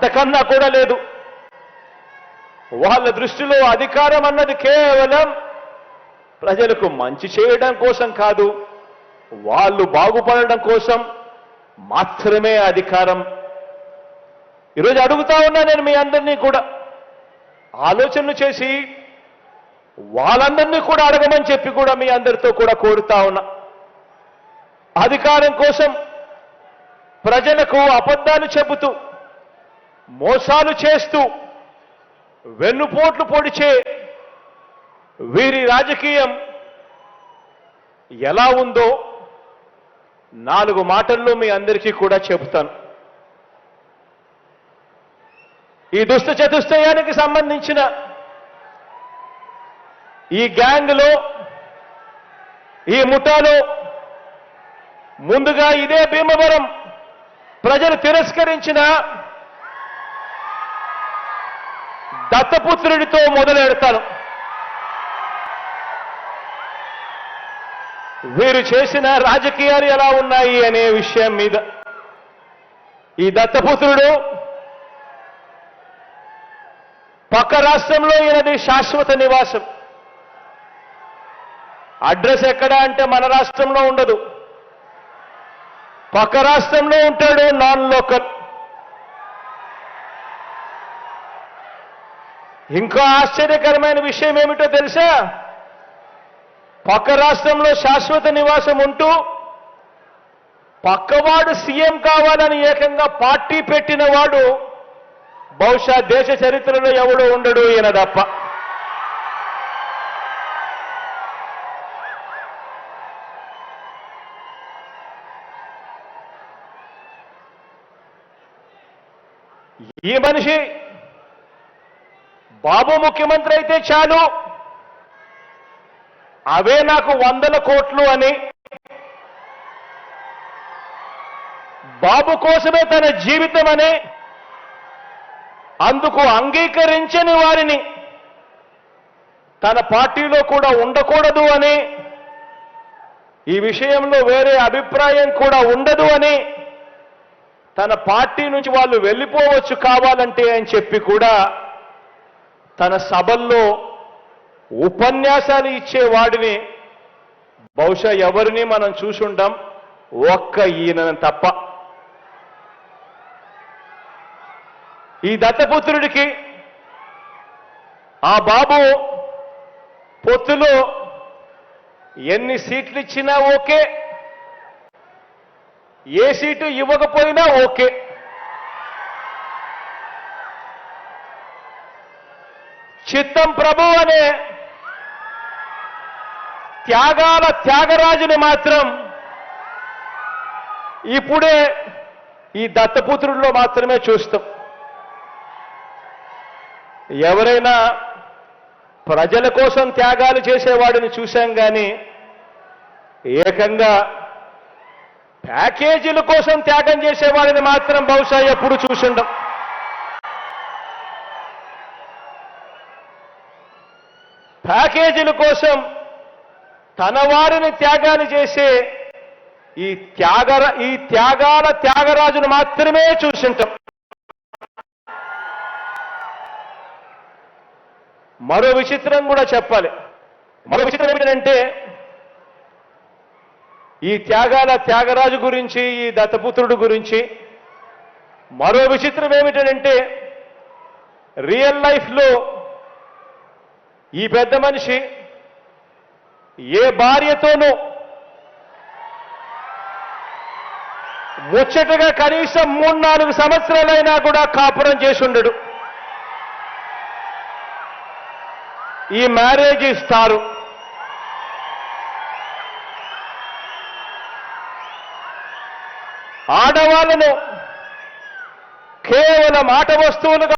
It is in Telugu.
అంతకన్నా కూడా లేదు. వాళ్ళ దృష్టిలో అధికారం అన్నది కేవలం ప్రజలకు మంచి చేయడం కోసం కాదు, వాళ్ళు బాగుపడడం కోసం మాత్రమే అధికారం. ఈరోజు అడుగుతా ఉన్నా నేను మీ అందరినీ కూడా ఆలోచనలు చేసి వాళ్ళందరినీ కూడా అడగమని చెప్పి కూడా మీ అందరితో కూడా కోరుతా ఉన్నా. అధికారం కోసం ప్రజలకు అబద్ధాలు చెబుతూ మోసాలు చేస్తూ వెన్నుపోట్లు పొడిచే వీరి రాజకీయం ఎలా ఉందో 4 మాటల్లో మీ అందరికీ కూడా చెబుతాను. ఈ దుష్ట చతుష్టయానికి సంబంధించిన ఈ గ్యాంగ్లో, ఈ ముఠాలో ముందుగా ఇదే భీమవరం ప్రజలు తిరస్కరించిన దత్తపుత్రుడితో మొదలెడతాను. వీరు చేసిన రాజకీయాలు ఎలా ఉన్నాయి అనే విషయం మీద. ఈ దత్తపుత్రుడు పక్క రాష్ట్రంలో ఈయనది శాశ్వత నివాసం. అడ్రస్ ఎక్కడ అంటే మన రాష్ట్రంలో ఉండదు, పక్క రాష్ట్రంలో ఉంటాడు, నాన్ లోకల్. ఇంకా ఆశ్చర్యకరమైన విషయం ఏమిటో తెలుసా? పక్క రాష్ట్రంలో శాశ్వత నివాసం ఉంటూ పక్కవాడు సీఎం కావాలని ఏకంగా పార్టీ పెట్టిన వాడు బహుశా దేశ చరిత్రలో ఎవడో ఉండడు, ఈయన తప్ప. ఈ మనిషి బాబు ముఖ్యమంత్రి అయితే చాలు, అవే నాకు 100 కోట్లు అని, బాబు కోసమే తన జీవితం అని, అందుకు అంగీకరించని వారిని తన పార్టీలో కూడా ఉండకూడదు అని, ఈ విషయంలో వేరే అభిప్రాయం కూడా ఉండదు అని, తన పార్టీ నుంచి వాళ్ళు వెళ్ళిపోవచ్చు కావాలంటే అని చెప్పి కూడా తన సభల్లో ఉపన్యాసాలు ఇచ్చేవాడిని బహుశా ఎవరిని మనం చూసుంటాం, ఒక్క ఈయనను తప్ప. ఈ దత్తపుత్రుడికి ఆ బాబు పొత్తులో ఎన్ని సీట్లు ఇచ్చినా ఓకే, ఏ సీటు ఇవ్వకపోయినా ఓకే. చిత్తం ప్రభు అనే త్యాగాల త్యాగరాజుని మాత్రం ఇప్పుడే ఈ దత్తపుత్రుడిలో మాత్రమే చూస్తాం. ఎవరైనా ప్రజల కోసం త్యాగాలు చేసేవాడిని చూశాం కానీ ఏకంగా ప్యాకేజీల కోసం త్యాగం చేసేవాడిని మాత్రం బహుశా ఎప్పుడు చూసుండం. ప్యాకేజీల కోసం తన వారిని త్యాగాలు చేసే ఈ త్యాగాల త్యాగరాజును మాత్రమే చూసింటాం. మరో విచిత్రం కూడా చెప్పాలి. మరో విచిత్రం ఏమిటంటే ఈ త్యాగాల త్యాగరాజు గురించి, ఈ దత్తపుత్రుడు గురించి మరో విచిత్రం ఏమిటంటే రియల్ లైఫ్లో ఈ పెద్ద మనిషి ఏ భార్యతోనూ ముచ్చటగా కనీసం 3-4 సంవత్సరాలైనా కూడా కాపురం చేసి ఉండడు. ఈ మ్యారేజ్ ఇస్తారు. ఆడవాళ్ళను కేవలం ఆట వస్తువులుగా